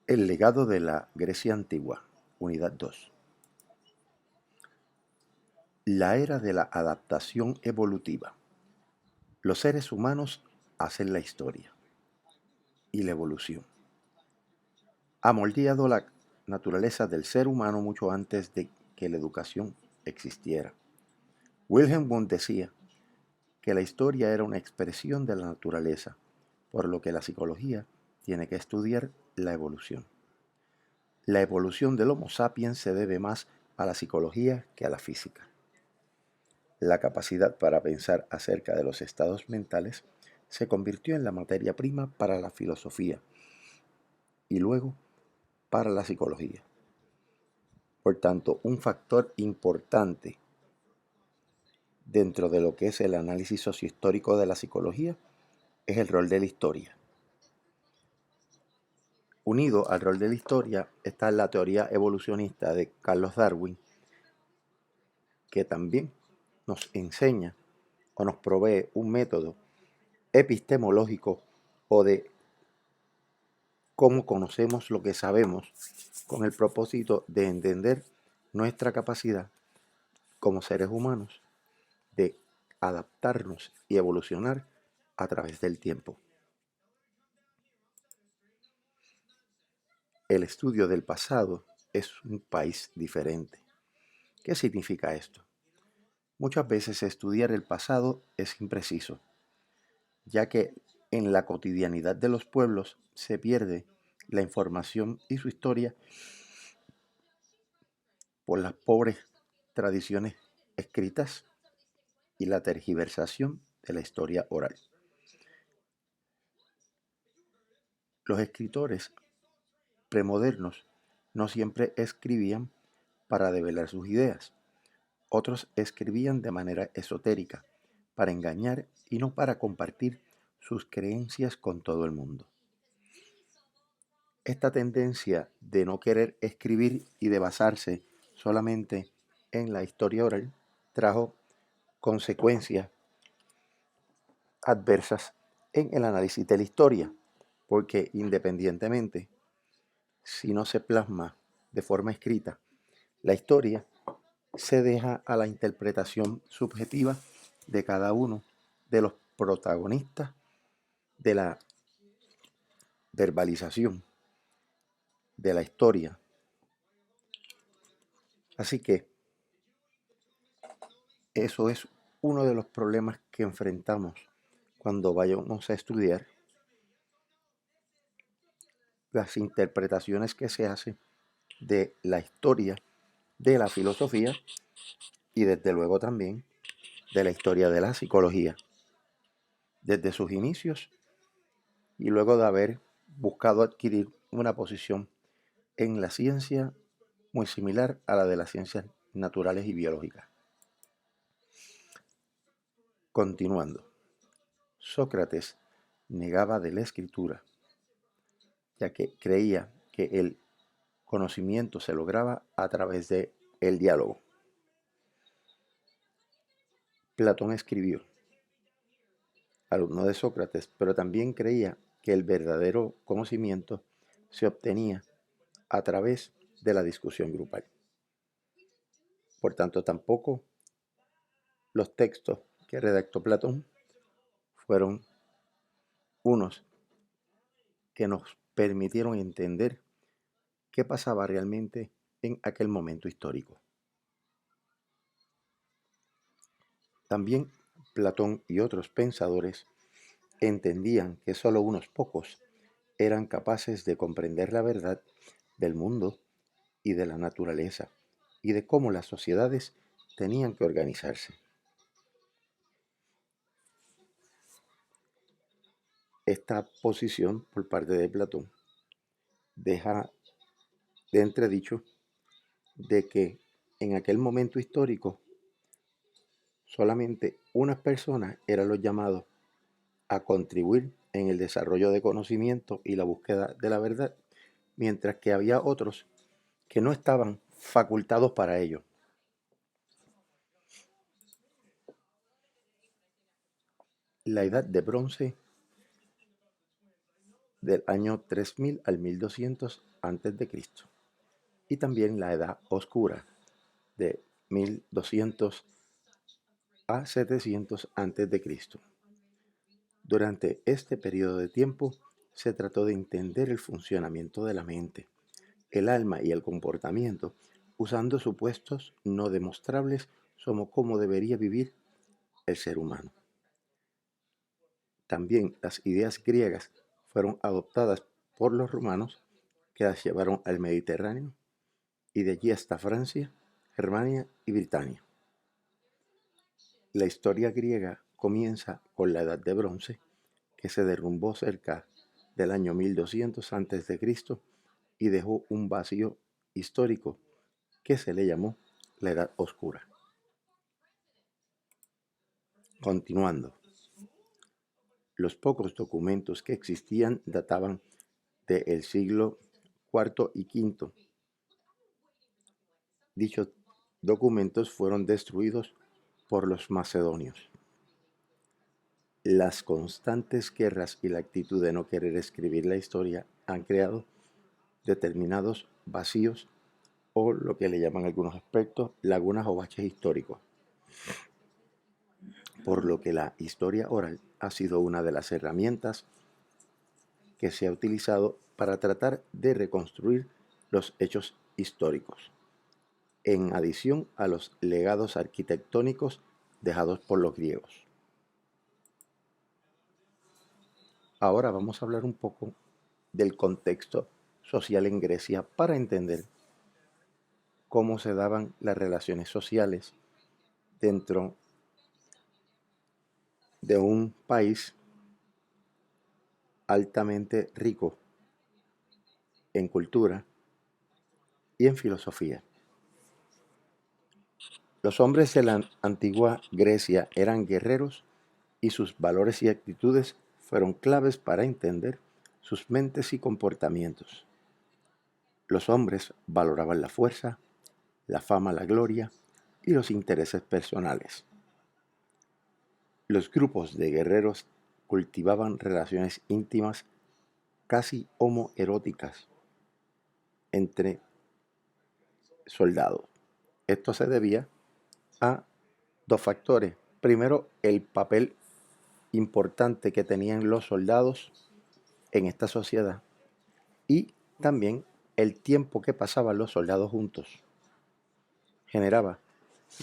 El legado de la Grecia antigua, unidad 2. La era de la adaptación evolutiva. Los seres humanos hacen la historia y la evolución. Ha moldeado la naturaleza del ser humano mucho antes de que la educación existiera. Wilhelm Wundt decía que la historia era una expresión de la naturaleza, por lo que la psicología tiene que estudiar la evolución. La evolución del Homo sapiens se debe más a la psicología que a la física. La capacidad para pensar acerca de los estados mentales se convirtió en la materia prima para la filosofía y luego para la psicología. Por tanto, un factor importante dentro de lo que es el análisis sociohistórico de la psicología es el rol de la historia. Unido al rol de la historia está la teoría evolucionista de Carlos Darwin, que también nos enseña o nos provee un método epistemológico o de cómo conocemos lo que sabemos con el propósito de entender nuestra capacidad como seres humanos de adaptarnos y evolucionar a través del tiempo. El estudio del pasado es un país diferente. ¿Qué significa esto? Muchas veces estudiar el pasado es impreciso, ya que en la cotidianidad de los pueblos se pierde la información y su historia por las pobres tradiciones escritas y la tergiversación de la historia oral. Los escritores premodernos no siempre escribían para develar sus ideas. Otros escribían de manera esotérica, para engañar y no para compartir sus creencias con todo el mundo. Esta tendencia de no querer escribir y de basarse solamente en la historia oral trajo consecuencias adversas en el análisis de la historia, porque independientemente, si no se plasma de forma escrita la historia, se deja a la interpretación subjetiva de cada uno de los protagonistas de la verbalización de la historia. Así que eso es uno de los problemas que enfrentamos cuando vayamos a estudiar las interpretaciones que se hacen de la historia de la filosofía y desde luego también de la historia de la psicología, desde sus inicios y luego de haber buscado adquirir una posición en la ciencia muy similar a la de las ciencias naturales y biológicas. Continuando, Sócrates negaba de la escritura, ya que creía que el conocimiento se lograba a través de el diálogo. Platón escribió, alumno de Sócrates, pero también creía que el verdadero conocimiento se obtenía a través de la discusión grupal. Por tanto, tampoco los textos que redactó Platón fueron unos que nos permitieron entender qué pasaba realmente en aquel momento histórico. También Platón y otros pensadores entendían que solo unos pocos eran capaces de comprender la verdad del mundo y de la naturaleza y de cómo las sociedades tenían que organizarse. Esta posición por parte de Platón deja de entredicho de que en aquel momento histórico solamente unas personas eran los llamados a contribuir en el desarrollo de conocimiento y la búsqueda de la verdad, mientras que había otros que no estaban facultados para ello. La edad de bronce del año 3000 al 1200 a.C. y también la Edad Oscura de 1200 a 700 a.C. Durante este periodo de tiempo se trató de entender el funcionamiento de la mente, el alma y el comportamiento, usando supuestos no demostrables sobre cómo debería vivir el ser humano. También las ideas griegas fueron adoptadas por los romanos, que las llevaron al Mediterráneo y de allí hasta Francia, Germania y Britania. La historia griega comienza con la Edad de Bronce, que se derrumbó cerca del año 1200 a.C. y dejó un vacío histórico que se le llamó la Edad Oscura. Continuando, los pocos documentos que existían databan del siglo IV y V. Dichos documentos fueron destruidos por los macedonios. Las constantes guerras y la actitud de no querer escribir la historia han creado determinados vacíos o lo que le llaman algunos expertos lagunas o baches históricos, por lo que la historia oral ha sido una de las herramientas que se ha utilizado para tratar de reconstruir los hechos históricos, en adición a los legados arquitectónicos dejados por los griegos. Ahora vamos a hablar un poco del contexto social en Grecia para entender cómo se daban las relaciones sociales dentro de un país altamente rico en cultura y en filosofía. Los hombres de la antigua Grecia eran guerreros y sus valores y actitudes fueron claves para entender sus mentes y comportamientos. Los hombres valoraban la fuerza, la fama, la gloria y los intereses personales. Los grupos de guerreros cultivaban relaciones íntimas, casi homoeróticas, entre soldados. Esto se debía a dos factores. Primero, el papel importante que tenían los soldados en esta sociedad y también el tiempo que pasaban los soldados juntos. Generaba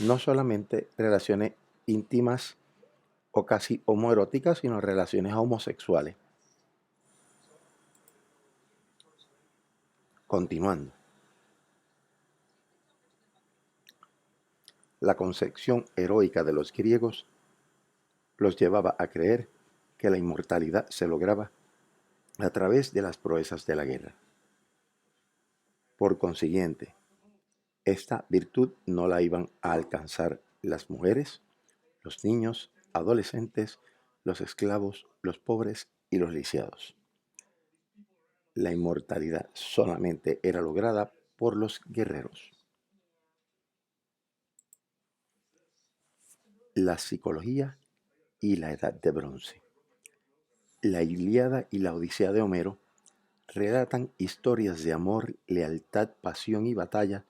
no solamente relaciones íntimas o casi homoeróticas, sino relaciones homosexuales. Continuando. La concepción heroica de los griegos los llevaba a creer que la inmortalidad se lograba a través de las proezas de la guerra. Por consiguiente, esta virtud no la iban a alcanzar las mujeres, los niños, adolescentes, los esclavos, los pobres y los lisiados. La inmortalidad solamente era lograda por los guerreros. La psicología y la Edad de Bronce. La Ilíada y la Odisea de Homero relatan historias de amor, lealtad, pasión y batalla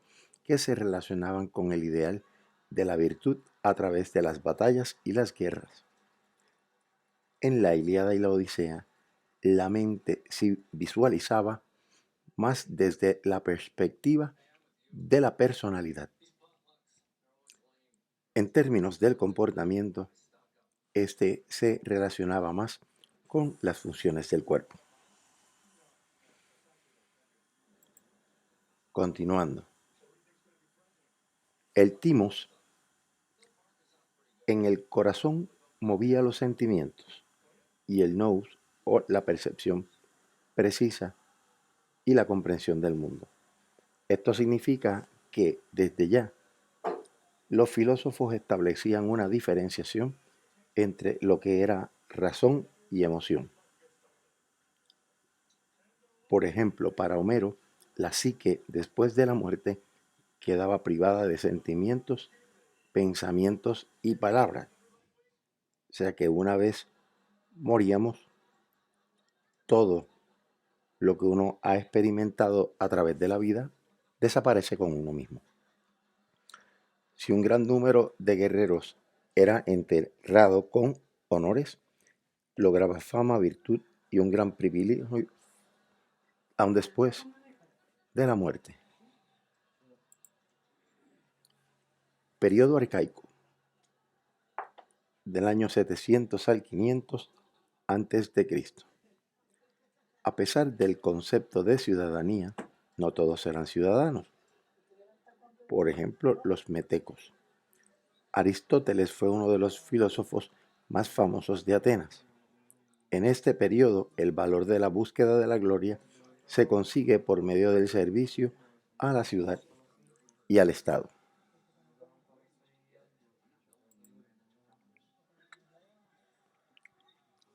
que se relacionaban con el ideal de la virtud a través de las batallas y las guerras. En la Ilíada y la Odisea, la mente se visualizaba más desde la perspectiva de la personalidad. En términos del comportamiento, este se relacionaba más con las funciones del cuerpo. Continuando. El timos en el corazón movía los sentimientos y el nous o la percepción precisa y la comprensión del mundo. Esto significa que desde ya los filósofos establecían una diferenciación entre lo que era razón y emoción. Por ejemplo, para Homero, la psique después de la muerte quedaba privada de sentimientos, pensamientos y palabras. O sea que una vez moríamos, todo lo que uno ha experimentado a través de la vida desaparece con uno mismo. Si un gran número de guerreros era enterrado con honores, lograba fama, virtud y un gran privilegio aún después de la muerte. Periodo arcaico, del año 700 al 500 antes de Cristo. A pesar del concepto de ciudadanía, no todos eran ciudadanos. Por ejemplo, los metecos. Aristóteles fue uno de los filósofos más famosos de Atenas. En este periodo, el valor de la búsqueda de la gloria se consigue por medio del servicio a la ciudad y al Estado.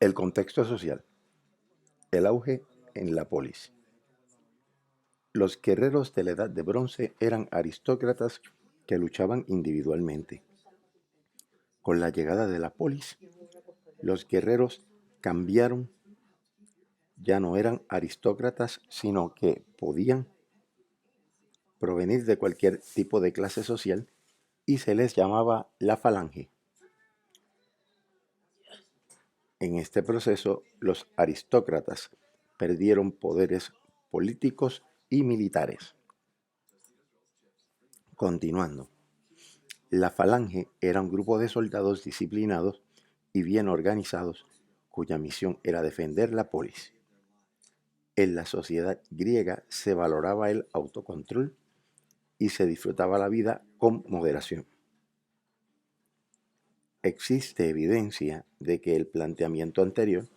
El contexto social. El auge en la polis. Los guerreros de la Edad de Bronce eran aristócratas que luchaban individualmente. Con la llegada de la polis, los guerreros cambiaron, ya no eran aristócratas, sino que podían provenir de cualquier tipo de clase social y se les llamaba la falange. En este proceso, los aristócratas perdieron poderes políticos y militares. Continuando, la falange era un grupo de soldados disciplinados y bien organizados cuya misión era defender la polis. En la sociedad griega se valoraba el autocontrol y se disfrutaba la vida con moderación. Existe evidencia de que el planteamiento anterior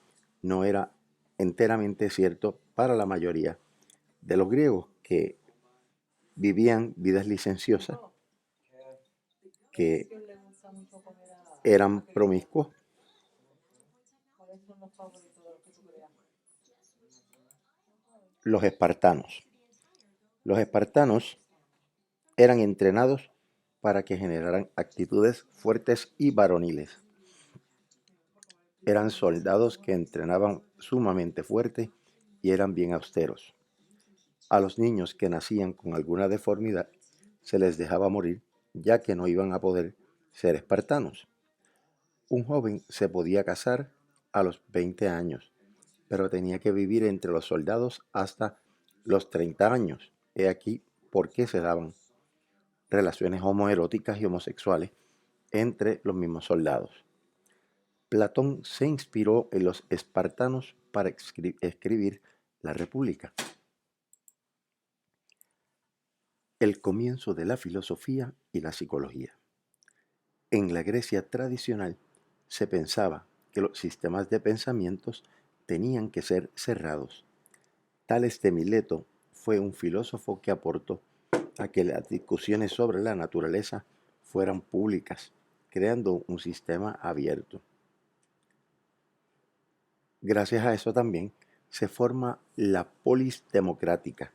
no era enteramente cierto para la mayoría de los griegos que vivían vidas licenciosas, que eran promiscuos. Los espartanos. Los espartanos eran entrenados para que generaran actitudes fuertes y varoniles. Eran soldados que entrenaban sumamente fuerte y eran bien austeros. A los niños que nacían con alguna deformidad se les dejaba morir, ya que no iban a poder ser espartanos. Un joven se podía casar a los 20 años, pero tenía que vivir entre los soldados hasta los 30 años. He aquí por qué se daban relaciones homoeróticas y homosexuales entre los mismos soldados. Platón se inspiró en los espartanos para escribir la República. El comienzo de la filosofía y la psicología. En la Grecia tradicional se pensaba que los sistemas de pensamientos tenían que ser cerrados. Tales de Mileto fue un filósofo que aportó a que las discusiones sobre la naturaleza fueran públicas, creando un sistema abierto. Gracias a eso también se forma la polis democrática.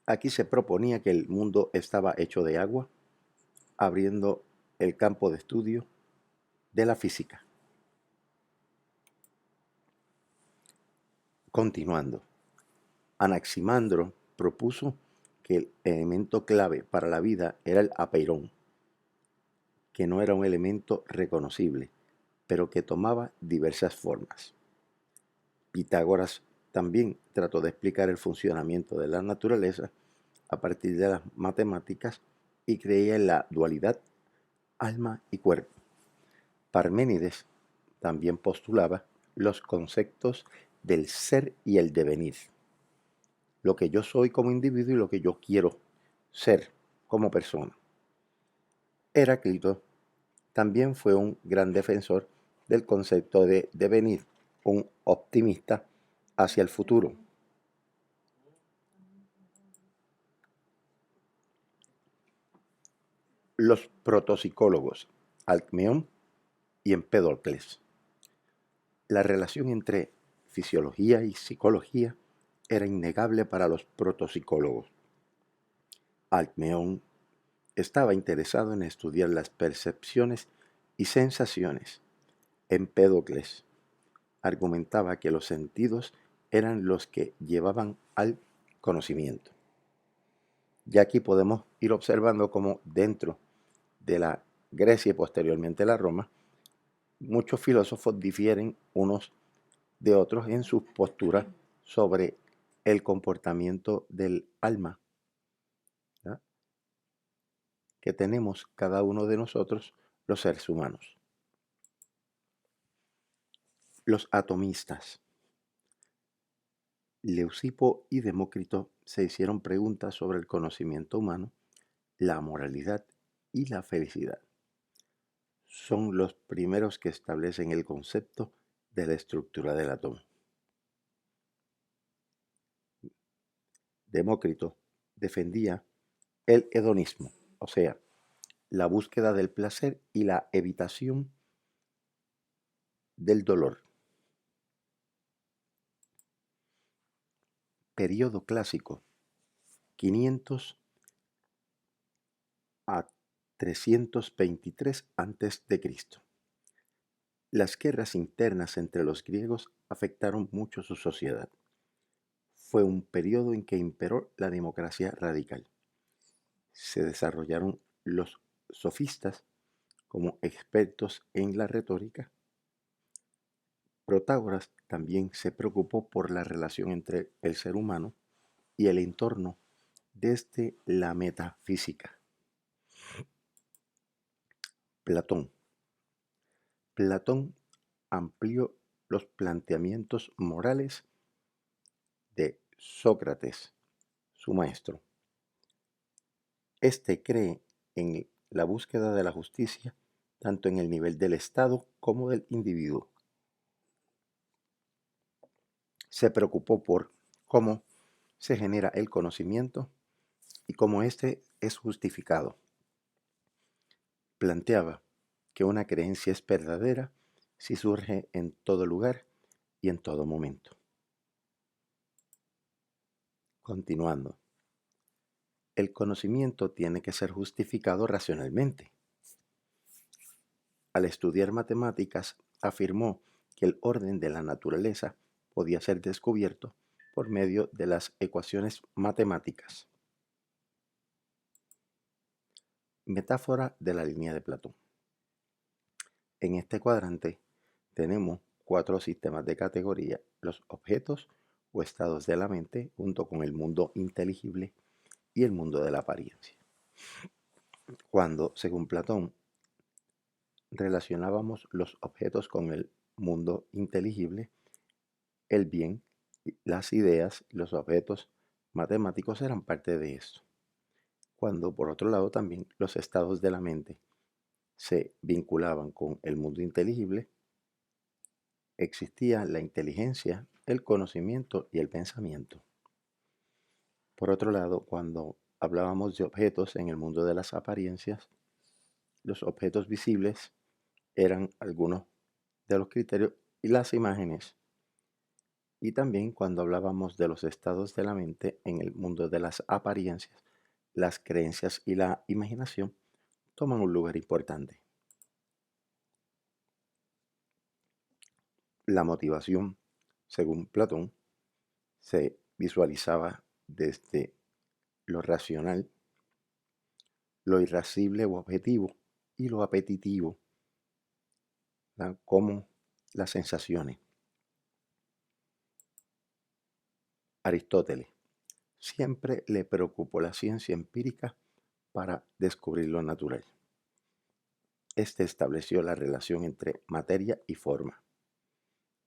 Aquí se proponía que el mundo estaba hecho de agua, abriendo el campo de estudio de la física. Continuando, Anaximandro propuso que el elemento clave para la vida era el apeirón, que no era un elemento reconocible, pero que tomaba diversas formas. Pitágoras también trató de explicar el funcionamiento de la naturaleza a partir de las matemáticas y creía en la dualidad alma y cuerpo. Parménides también postulaba los conceptos del ser y el devenir, lo que yo soy como individuo y lo que yo quiero ser como persona. Heráclito también fue un gran defensor del concepto de devenir, un optimista hacia el futuro. Los protopsicólogos Alcmeón y Empédocles. La relación entre fisiología y psicología era innegable para los protopsicólogos. Alcmeón estaba interesado en estudiar las percepciones y sensaciones. Empédocles argumentaba que los sentidos eran los que llevaban al conocimiento. Ya aquí podemos ir observando cómo dentro de la Grecia y posteriormente la Roma, muchos filósofos difieren unos de otros en sus posturas sobre el comportamiento del alma, ¿ya?, que tenemos cada uno de nosotros, los seres humanos. Los atomistas Leucipo y Demócrito se hicieron preguntas sobre el conocimiento humano, la moralidad y la felicidad. Son los primeros que establecen el concepto de la estructura del átomo. Demócrito defendía el hedonismo, o sea, la búsqueda del placer y la evitación del dolor. Periodo clásico, 500 a 323 a.C. Las guerras internas entre los griegos afectaron mucho su sociedad. Fue un periodo en que imperó la democracia radical. Se desarrollaron los sofistas como expertos en la retórica. Protágoras también se preocupó por la relación entre el ser humano y el entorno desde la metafísica. Platón amplió los planteamientos morales de Sócrates, su maestro. Este cree en la búsqueda de la justicia tanto en el nivel del Estado como del individuo. Se preocupó por cómo se genera el conocimiento y cómo éste es justificado. Planteaba que una creencia es verdadera si surge en todo lugar y en todo momento. Continuando, el conocimiento tiene que ser justificado racionalmente. Al estudiar matemáticas, afirmó que el orden de la naturaleza podía ser descubierto por medio de las ecuaciones matemáticas. Metáfora de la línea de Platón. En este cuadrante tenemos 4 sistemas de categoría: los objetos o estados de la mente, junto con el mundo inteligible y el mundo de la apariencia. Cuando, según Platón, relacionábamos los objetos con el mundo inteligible, el bien, las ideas, los objetos matemáticos eran parte de esto. Cuando, por otro lado, también los estados de la mente se vinculaban con el mundo inteligible, existía la inteligencia, el conocimiento y el pensamiento. Por otro lado, cuando hablábamos de objetos en el mundo de las apariencias, los objetos visibles eran algunos de los criterios y las imágenes. Y también cuando hablábamos de los estados de la mente en el mundo de las apariencias, las creencias y la imaginación toman un lugar importante. La motivación, según Platón, se visualizaba desde lo racional, lo irascible o objetivo y lo apetitivo, ¿verdad?, como las sensaciones. Aristóteles siempre le preocupó la ciencia empírica para descubrir lo natural. Este estableció la relación entre materia y forma.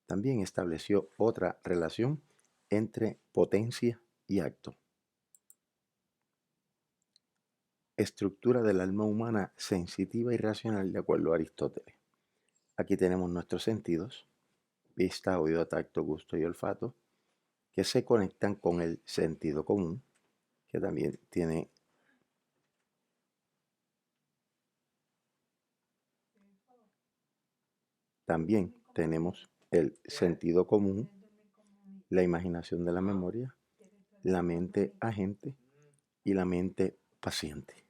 También estableció otra relación entre potencia y acto. Estructura del alma humana sensitiva y racional de acuerdo a Aristóteles. Aquí tenemos nuestros sentidos: vista, oído, tacto, gusto y olfato, que se conectan con el sentido común, que también tiene tenemos el sentido común, la imaginación de la memoria, la mente agente y la mente paciente.